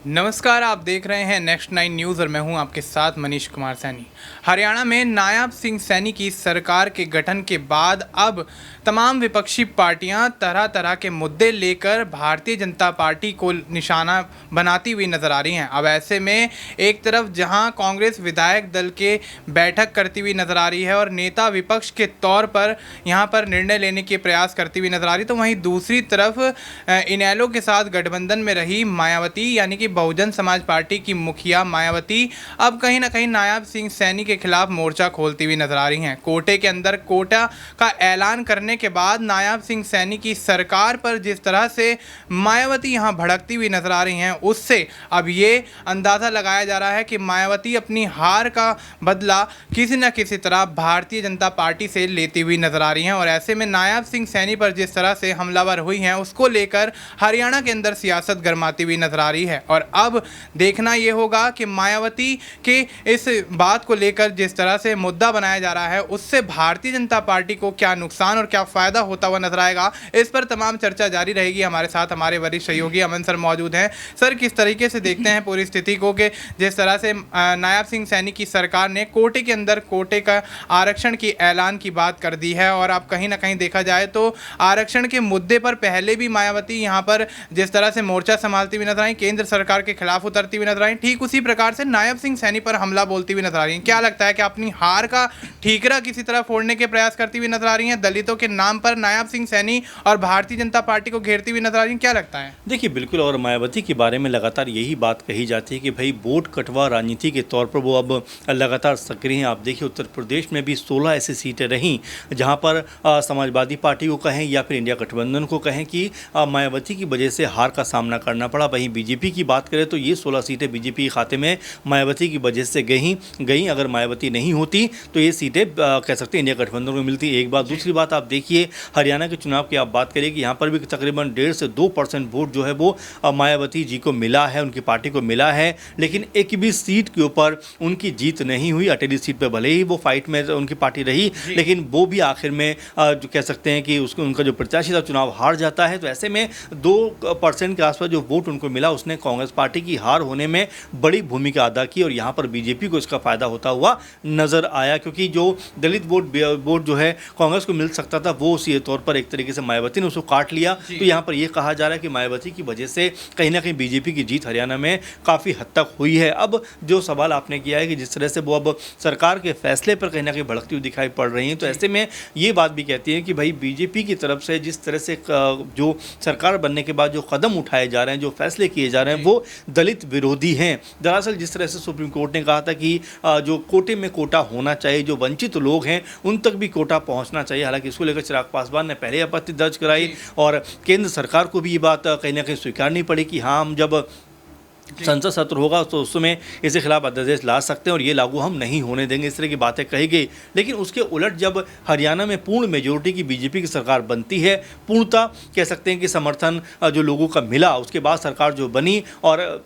नमस्कार, आप देख रहे हैं नेक्स्ट 9 न्यूज़ और मैं हूं आपके साथ मनीष कुमार सैनी। हरियाणा में नायब सिंह सैनी की सरकार के गठन के बाद अब तमाम विपक्षी पार्टियां तरह तरह के मुद्दे लेकर भारतीय जनता पार्टी को निशाना बनाती हुई नजर आ रही हैं। अब ऐसे में एक तरफ जहां कांग्रेस विधायक दल के बैठक करती हुई नजर आ रही है और नेता विपक्ष के तौर पर यहां पर निर्णय लेने के प्रयास करती हुई नजर आ रही, तो वहीं दूसरी तरफ इनेलो के साथ गठबंधन में रही मायावती यानी कि बहुजन समाज पार्टी की मुखिया मायावती अब कहीं ना कहीं नायब सिंह सैनी के खिलाफ मोर्चा खोलती हुई नजर आ रही हैं। कोटे के अंदर कोटा का ऐलान करने के बाद नायब सिंह सैनी की सरकार पर जिस तरह से मायावती यहां भड़कती हुई नजर आ रही हैं, उससे अब ये अंदाज़ा लगाया जा रहा है कि मायावती अपनी हार का बदला किसी न किसी तरह भारतीय जनता पार्टी से लेती हुई नजर आ रही हैं। और ऐसे में नायब सिंह सैनी पर जिस तरह से हमलावर हुई हैं, उसको लेकर हरियाणा के अंदर सियासत गरमाती हुई नजर आ रही है। और अब देखना ये होगा कि मायावती के इस बात को लेकर जिस तरह से मुद्दा बनाया जा रहा है, उससे भारतीय जनता पार्टी को क्या नुकसान और क्या फ़ायदा होता हुआ नजर आएगा। इस पर तमाम चर्चा जारी रहेगी। हमारे साथ हमारे वरिष्ठ सहयोगी अमन सर मौजूद हैं। सर, किस तरीके से देखते हैं पूरी स्थिति को कि जिस तरह से नायब सिंह सैनी की सरकार ने कोटे के अंदर कोटे का आरक्षण की ऐलान की बात कर दी है, और अब कहीं ना कहीं देखा जाए तो आरक्षण के मुद्दे पर पहले भी मायावती यहाँ पर जिस तरह से मोर्चा संभालती हुई नजर आई, केंद्र सरकार के खिलाफ उतरती हुई नजर आई, ठीक उसी प्रकार से नायब सिंह सैनी पर हमला बोलती हुई नजर आ रही हैं। क्या लगता है कि अपनी हार का ठीकरा किसी तरह फोड़ने के प्रयास करती हुई नजर आ रही हैं? दलितों के नाम पर नायब सिंह सैनी और भारतीय जनता पार्टी को घेरती हुई नजर आ रही हैं, क्या लगता है? देखिए, बिल्कुल। और मायावती के बारे में लगातार यही बात कही जाती है कि भाई वोट कटवा राजनीति के तौर पर वो अब लगातार सक्रिय हैं। आप देखिए, उत्तर प्रदेश में भी 16 ऐसी सीटें रहीं जहां पर समाजवादी पार्टी को कहें या फिर इंडिया गठबंधन को कहें कि मायावती की वजह से हार का सामना करना पड़ा। वहीं बीजेपी की बात करें तो ये 16 सीटें बीजेपी के खाते में मायावती की वजह से गई। अगर मायावती नहीं होती तो ये सीटें कह सकते हैं इंडिया गठबंधन को मिलती। एक बात। दूसरी बात, आप देखिए हरियाणा के चुनाव की आप बात करिए कि यहाँ पर भी तकरीबन 1.5 से 2% वोट जो है वो मायावती जी को मिला है, उनकी पार्टी को मिला है। लेकिन एक भी सीट के ऊपर उनकी जीत नहीं हुई। अटेली सीट पर भले ही वो फाइट में उनकी पार्टी रही, लेकिन वो भी आखिर में जो कह सकते हैं कि उसको उनका जो प्रत्याशी था चुनाव हार जाता है। तो ऐसे में 2% के आसपास जो वोट उनको मिला, उसने कांग्रेस पार्टी की हार होने में बड़ी भूमिका अदा की और यहाँ पर बीजेपी को इसका फायदा होता हुआ नजर आया, क्योंकि जो दलित वोट जो है कांग्रेस को मिल सकता था, वो उसी तौर पर एक तरीके से मायावती ने उसको काट लिया। तो यहाँ पर यह कहा जा रहा है कि मायावती की वजह से कहीं ना कहीं बीजेपी की जीत हरियाणा में काफ़ी हद तक हुई है। अब जो सवाल आपने किया है कि जिस तरह से वो अब सरकार के फैसले पर कहीं ना कहीं भड़कती हुई दिखाई पड़ रही हैं, तो ऐसे में ये बात भी कहती है कि भाई बीजेपी की तरफ से जिस तरह से जो सरकार बनने के बाद जो कदम उठाए जा रहे हैं, जो फैसले किए जा रहे हैं, वो दलित विरोधी हैं। दरअसल जिस तरह से सुप्रीम कोर्ट ने कहा था कि जो कोटे में कोटा होना चाहिए, जो वंचित लोग हैं उन तक भी कोटा पहुंचना चाहिए। हालांकि इसको लेकर चिराग पासवान ने पहले आपत्ति दर्ज कराई और केंद्र सरकार को भी ये बात कहीं ना कहीं स्वीकारनी पड़ी कि हाँ, हम जब संसद सत्र होगा तो उस समय इसके खिलाफ अध्यादेश ला सकते हैं और ये लागू हम नहीं होने देंगे, इस तरह की बातें कही गई। लेकिन उसके उलट जब हरियाणा में पूर्ण मेजोरिटी की बीजेपी की सरकार बनती है, पूर्णतः कह सकते हैं कि समर्थन जो लोगों का मिला, उसके बाद सरकार जो बनी और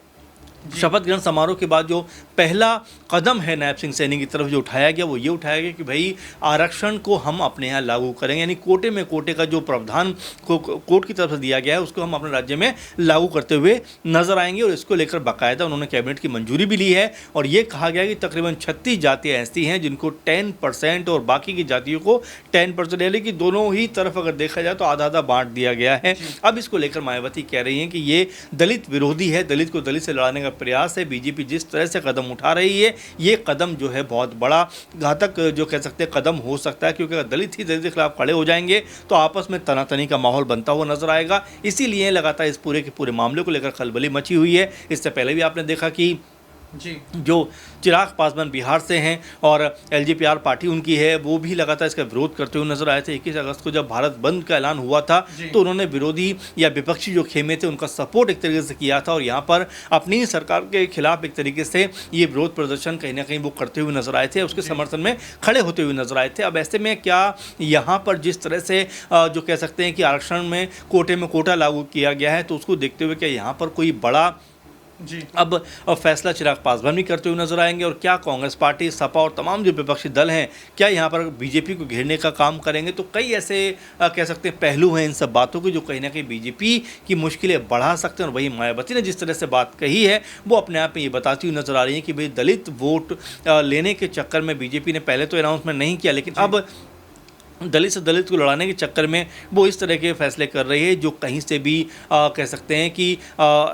शपथ ग्रहण समारोह के बाद जो पहला कदम है नायब सिंह सैनी की तरफ जो उठाया गया, वो ये उठाया गया कि भाई आरक्षण को हम अपने यहाँ लागू करेंगे, यानी कोटे में कोटे का जो प्रावधान को कोर्ट की तरफ से दिया गया है उसको हम अपने राज्य में लागू करते हुए नजर आएंगे। और इसको लेकर बाकायदा उन्होंने कैबिनेट की मंजूरी भी ली है और ये कहा गया कि तकरीबन 36 जातियाँ ऐसी हैं जिनको 10% और बाकी की जातियों को 10%, यानी कि दोनों ही तरफ अगर देखा जाए तो आधा आधा बांट दिया गया है। अब इसको लेकर मायावती कह रही हैं कि ये दलित विरोधी है, दलित को दलित से लड़ाने का प्रयास है। बीजेपी जिस तरह से कदम उठा रही है, ये कदम जो है बहुत बड़ा घातक जो कह सकते हैं कदम हो सकता है, क्योंकि अगर दलित ही दलित के खिलाफ खड़े हो जाएंगे तो आपस में तनातनी का माहौल बनता हुआ नजर आएगा। इसीलिए लगातार इस पूरे के पूरे मामले को लेकर खलबली मची हुई है। इससे पहले भी आपने देखा कि जो चिराग पासवान बिहार से हैं और एलजेपीआर पार्टी उनकी है, वो भी लगातार इसका विरोध करते हुए नजर आए थे। 21 अगस्त को जब भारत बंद का ऐलान हुआ था तो उन्होंने विरोधी या विपक्षी जो खेमे थे उनका सपोर्ट एक तरीके से किया था और यहाँ पर अपनी सरकार के खिलाफ एक तरीके से ये विरोध प्रदर्शन कहीं ना कहीं वो करते हुए नजर आए थे, उसके समर्थन में खड़े होते हुए नजर आए थे। अब ऐसे में क्या यहाँ पर जिस तरह से जो कह सकते हैं कि आरक्षण में कोटे में कोटा लागू किया गया है, तो उसको देखते हुए क्या यहाँ पर कोई बड़ा जी अब फैसला चिराग पासवान भी करते हुए नजर आएंगे, और क्या कांग्रेस पार्टी, सपा और तमाम जो विपक्षी दल हैं क्या यहाँ पर बीजेपी को घेरने का काम करेंगे। तो कई ऐसे कह सकते हैं पहलू हैं इन सब बातों के जो कहीं ना कहीं बीजेपी की मुश्किलें बढ़ा सकते हैं। और वही मायावती ने जिस तरह से बात कही है वो अपने आप में ये बताती हुई नजर आ रही है कि भाई दलित वोट लेने के चक्कर में बीजेपी ने पहले तो अनाउंसमेंट नहीं किया, लेकिन अब दलित से दलित को लड़ाने के चक्कर में वो इस तरह के फैसले कर रही है जो कहीं से भी कह सकते हैं कि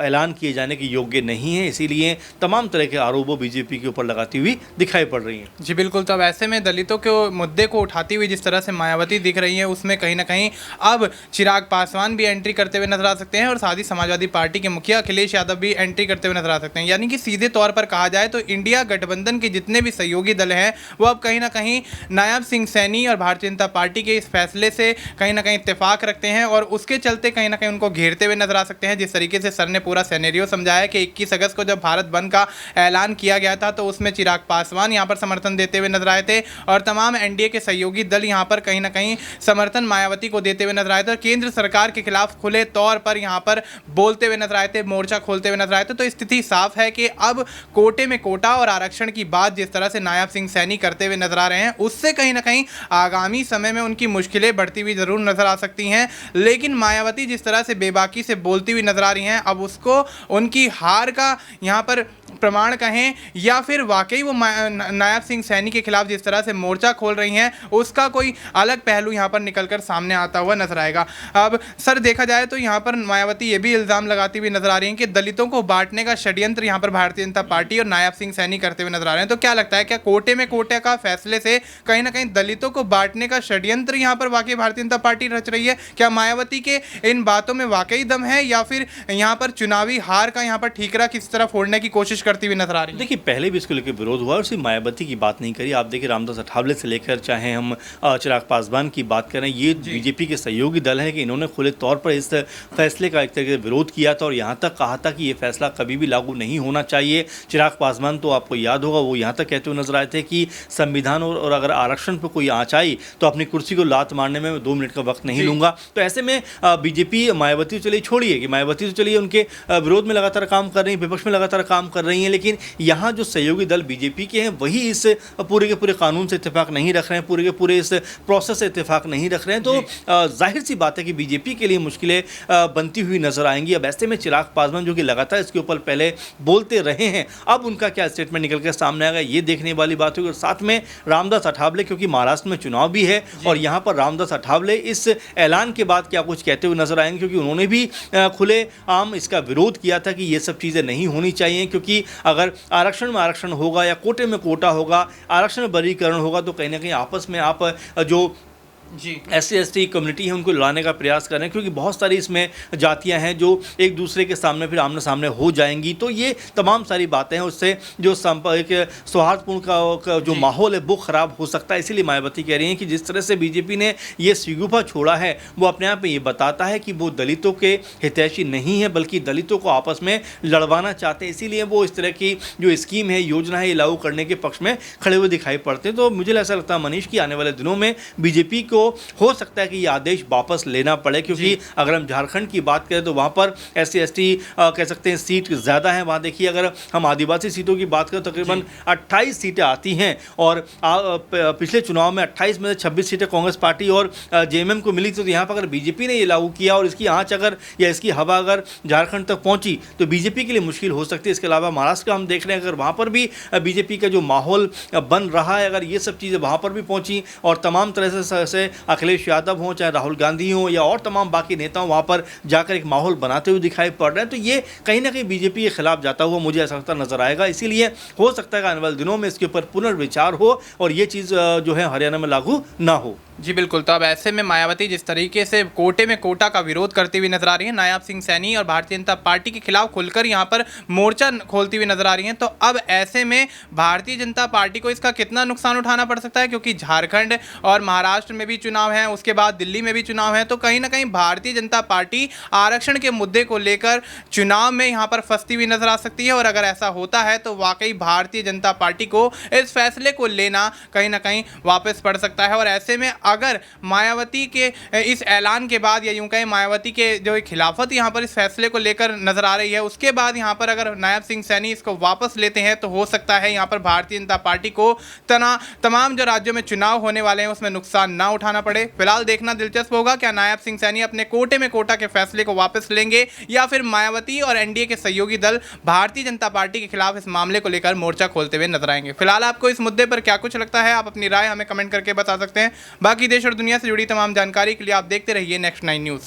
ऐलान किए जाने के योग्य नहीं है। इसीलिए तमाम तरह के आरोप वो बीजेपी के ऊपर लगाती हुई दिखाई पड़ रही हैं। जी बिल्कुल। तो अब ऐसे में दलितों के मुद्दे को उठाती हुई जिस तरह से मायावती दिख रही है, उसमें कहीं ना कहीं अब चिराग पासवान भी एंट्री करते हुए नजर आ सकते हैं और साथ ही समाजवादी पार्टी के मुखिया अखिलेश यादव भी एंट्री करते हुए नजर आ सकते हैं। यानी कि सीधे तौर पर कहा जाए तो इंडिया गठबंधन के जितने भी सहयोगी दल हैं वो अब कहीं ना कहीं नायब सिंह सैनी और भारतीय जनता पार्टी के इस फैसले से कहीं ना कहीं इत्तेफाक रखते हैं और उसके चलते कहीं ना कहीं उनको घेरते हुए नजर आ सकते हैं। जिस तरीके से सर ने पूरा सिनेरियो समझाया कि 21 अगस्त को जब भारत बंद का ऐलान किया गया था तो उसमें चिराग पासवान यहां पर समर्थन देते हुए नजर आए थे और तमाम एनडीए के सहयोगी दल यहां पर कहीं ना कहीं समर्थन मायावती को देते हुए नजर आए थे और केंद्र सरकार के खिलाफ खुले तौर पर यहां पर बोलते हुए नजर आए थे, मोर्चा खोलते हुए नजर आए थे। तो स्थिति साफ है कि अब कोटे में कोटा और आरक्षण की बात जिस तरह से नायब सिंह सैनी करते हुए नजर आ रहे हैं उससे कहीं ना कहीं आगामी समय में उनकी मुश्किलें बढ़ती हुई जरूर नजर आ सकती हैं। लेकिन मायावती जिस तरह से बेबाकी से बोलती हुई नजर आ रही हैं, अब उसको उनकी हार का यहाँ पर प्रमाण कहें या फिर वाकई वो नायब सिंह सैनी के खिलाफ जिस तरह से मोर्चा खोल रही हैं उसका कोई अलग पहलू यहाँ पर निकलकर सामने आता हुआ नजर आएगा। अब सर देखा जाए तो यहाँ पर मायावती ये भी इल्ज़ाम लगाती हुई नजर आ रही हैं कि दलितों को बांटने का षड्यंत्र यहाँ पर भारतीय जनता पार्टी और नायब सिंह सैनी करते हुए नजर आ रहे हैं। तो क्या लगता है, क्या कोटे में कोटे का फैसले से कहीं ना कहीं दलितों को बांटने का षड्यंत्र यहाँ पर वाकई भारतीय जनता पार्टी रच रही है? क्या मायावती के इन बातों में वाकई दम है या फिर यहाँ पर चुनावी हार का यहाँ पर ठीकरा किस तरह फोड़ने की कोशिश करती हुई नजर आ रही है? देखिए, पहले भी इसको लेकर विरोध हुआ और सिर्फ मायावती की बात नहीं करी। आप देखिए रामदास अठावले से लेकर चाहे हम चिराग पासवान की बात करें, ये बीजेपी के सहयोगी दल है कि इन्होंने खुले तौर पर इस फैसले का एक तरह से विरोध किया था और यहाँ तक कहा था कि ये फैसला कभी भी लागू नहीं होना चाहिए। चिराग पासवान तो आपको याद होगा वो यहाँ तक कहते हुए नजर आए थे कि संविधान और अगर आरक्षण पर कोई आँच आई तो अपनी कुर्सी को लात मारने में 2 मिनट का वक्त नहीं लूंगा। तो ऐसे में बीजेपी मायावती तो चलिए छोड़िए कि मायावती तो चलिए उनके विरोध में लगातार काम कर रही है, विपक्ष में लगातार काम कर रही हैं, लेकिन यहाँ जो सहयोगी दल बीजेपी के हैं वही इस पूरे के पूरे कानून से इत्तेफाक नहीं रख रहे हैं, पूरे के पूरे इस प्रोसेस से इत्तेफाक नहीं रख रहे हैं। तो जाहिर सी बात है कि बीजेपी के लिए मुश्किलें बनती हुई नजर आएंगी। अब ऐसे में चिराग पासवान जो कि लगातार इसके ऊपर पहले बोलते रहे हैं, अब उनका क्या स्टेटमेंट निकल कर सामने आएगा ये देखने वाली बात होगी। और साथ में रामदास अठावले, क्योंकि महाराष्ट्र में चुनाव भी है और यहाँ पर रामदास अठावले इस ऐलान के बाद क्या कुछ कहते हुए नजर आएंगे, क्योंकि उन्होंने भी खुले आम इसका विरोध किया था कि ये सब चीज़ें नहीं होनी चाहिए, क्योंकि अगर आरक्षण में आरक्षण होगा या कोटे में कोटा होगा, आरक्षण में वर्गीकरण होगा तो कहीं ना कहीं आपस में आप जो SC/ST कम्युनिटी है उनको लड़ाने का प्रयास कर रहे हैं, क्योंकि बहुत सारी इसमें जातियां हैं जो एक दूसरे के सामने फिर आमने सामने हो जाएंगी। तो ये तमाम सारी बातें हैं, उससे जो एक सौहार्दपूर्ण का जो माहौल है वो ख़राब हो सकता है। इसीलिए मायावती कह रही हैं कि जिस तरह से बीजेपी ने ये शिगुफा छोड़ा है वो अपने आप में ये बताता है कि वो दलितों के हितैषी नहीं है बल्कि दलितों को आपस में लड़वाना चाहते हैं। इसीलिए वो इस तरह की जो स्कीम है, योजना है, ये लागू करने के पक्ष में खड़े हुए दिखाई पड़ते हैं। तो मुझे ऐसा लगता है मनीष कि आने वाले दिनों में बीजेपी को हो सकता है कि ये आदेश वापस लेना पड़े, क्योंकि अगर हम झारखंड की बात करें तो वहाँ पर SC/ST कह सकते हैं सीट ज़्यादा है। वहाँ देखिए अगर हम आदिवासी सीटों की बात करें तो तकरीबन 28 सीटें आती हैं और पिछले चुनाव में 28 में से 26 सीटें कांग्रेस पार्टी और JMM को मिली। तो यहाँ पर अगर बीजेपी ने ये लागू किया और इसकी आँच अगर या इसकी हवा अगर झारखंड तक पहुँची तो बीजेपी के लिए मुश्किल हो सकती है। इसके अलावा महाराष्ट्र का हम देख रहे हैं, अगर वहाँ पर भी बीजेपी का जो माहौल बन रहा है, अगर ये सब चीज़ें वहाँ पर भी पहुँची और तमाम तरह से अखिलेश यादव हों, चाहे राहुल गांधी हों या और तमाम बाकी नेता वहाँ पर जाकर एक माहौल बनाते हुए दिखाई पड़ रहे हैं, तो ये कहीं ना कहीं बीजेपी के खिलाफ जाता हुआ मुझे ऐसा लगता नजर आएगा। इसीलिए हो सकता है कि आने वाले दिनों में इसके ऊपर पुनर्विचार हो और ये चीज़ जो है हरियाणा में लागू ना हो। जी बिल्कुल। तो अब ऐसे में मायावती जिस तरीके से कोटे में कोटा का विरोध करती हुई नजर आ रही है, नायब सिंह सैनी और भारतीय जनता पार्टी के खिलाफ खुलकर यहाँ पर मोर्चा खोलती हुई नजर आ रही हैं, तो अब ऐसे में भारतीय जनता पार्टी को इसका कितना नुकसान उठाना पड़ सकता है, क्योंकि झारखंड और महाराष्ट्र में भी चुनाव है, उसके बाद दिल्ली में भी चुनाव है। तो कहीं ना कहीं भारतीय जनता पार्टी आरक्षण के मुद्दे को लेकर चुनाव में यहाँ पर फंसती हुई नजर आ सकती है और अगर ऐसा होता है तो वाकई भारतीय जनता पार्टी को इस फैसले को लेना कहीं ना कहीं वापस पड़ सकता है। और ऐसे में अगर मायावती के इस ऐलान के बाद, या यूं कहें मायावती के जो खिलाफत यहाँ पर इस फैसले को लेकर नजर आ रही है, उसके बाद यहाँ पर अगर नायब सिंह सैनी इसको वापस लेते हैं तो हो सकता है यहाँ पर भारतीय जनता पार्टी को तमाम जो राज्यों में चुनाव होने वाले हैं उसमें नुकसान ना उठाना पड़े। फिलहाल देखना दिलचस्प होगा क्या नायब सिंह सैनी अपने कोटे में कोटा के फैसले को वापस लेंगे या फिर मायावती और एनडीए के सहयोगी दल भारतीय जनता पार्टी के खिलाफ इस मामले को लेकर मोर्चा खोलते हुए नजर आएंगे। फिलहाल आपको इस मुद्दे पर क्या कुछ लगता है, आप अपनी राय हमें कमेंट करके बता सकते हैं। बाकी देश और दुनिया से जुड़ी तमाम जानकारी के लिए आप देखते रहिए नेक्स्ट 9 न्यूज़।